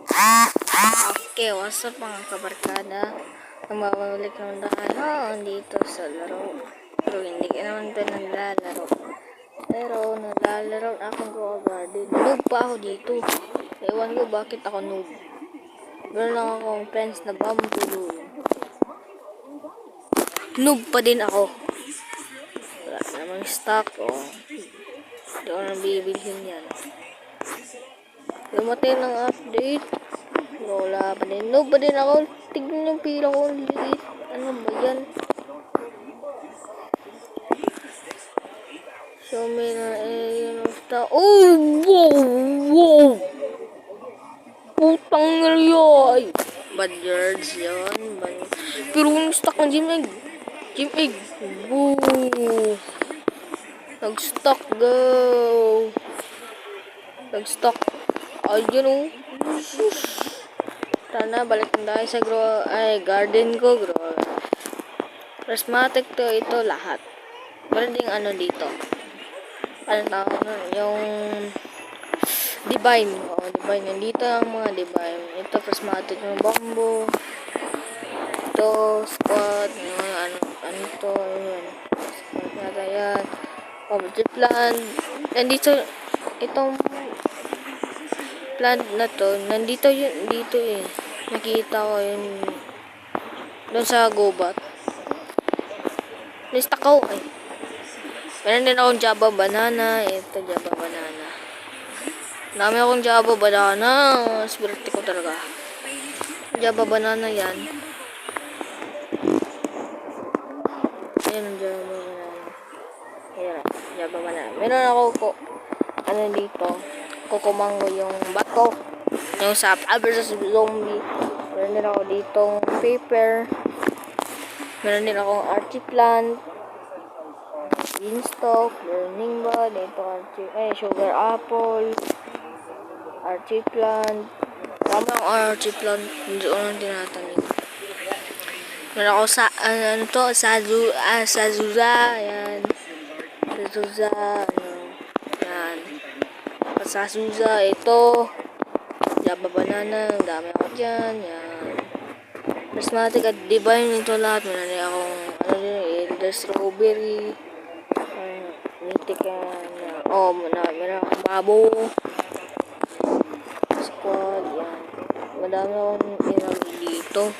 Okay, what's up mga kabarkada? Mababalik naman tayo dito sa laro. Pero hindi ka naman ito naglalaro. Pero naglalaro akong Grow Garden. Noob pa ako dito. Ewan ko bakit ako noob. Meron lang akong friends na bamboo. Noob pa din ako. Wala namang stock o. Hindi ko nang bibilhin yan. Lumatay ng update. Wala pa din. No pa din ako. Tignan yung pila ko. Liit. Ano ba yan? Show me na yun. Oh! Wow! Wow! Putang nalyoy! Bad yards yun. Pero kung stuck ng gym egg. Gym egg. Woo! Nag-stuck. Go! Nag-stuck. Ayun o. Shush! Sana balik na tayo sa garden ko, prismatic to ito lahat. Meron ding ano dito. Ano tawag nun? Yung divine. Divine. Nandito ang mga divine. Ito prismatic ng bamboo. Ito squat. Ano to? Yun. Squat nata yan. Poverty plant. Nandito itong plant na to, nandito yun, dito eh. Nakita ko yun doon sa gubat. Nista ko eh. Meron din akong Java banana. Ito Java banana. Dami akong Java banana. Swerte ko talaga. Java banana yan. Ayan ang Java banana. Ayan, Java banana. Meron ako ko ano dito. Kukumango yung bato. Yung sa versus zombie. Meron din ako ditong paper. Meron din akong archie plant. Beanstalk. Learning bud. Ito sugar apple. Archie plant. Tama ang archie plant. Hindi ko lang tinatanim. Meron ako sa ano to? Sazuza. Ayan. Sazuza. Ayan. Sasuza, ito Java banana, dami ako dyan, yan prismatic at divine, ito lahat meron din akong elder strawberry mythic meron akong babo squad, yan madami akong inagay dito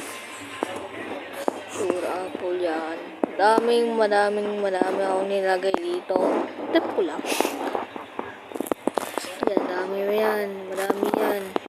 sure apple, yan madami akong nilagay dito tip ko lang yan, dami yan. Marami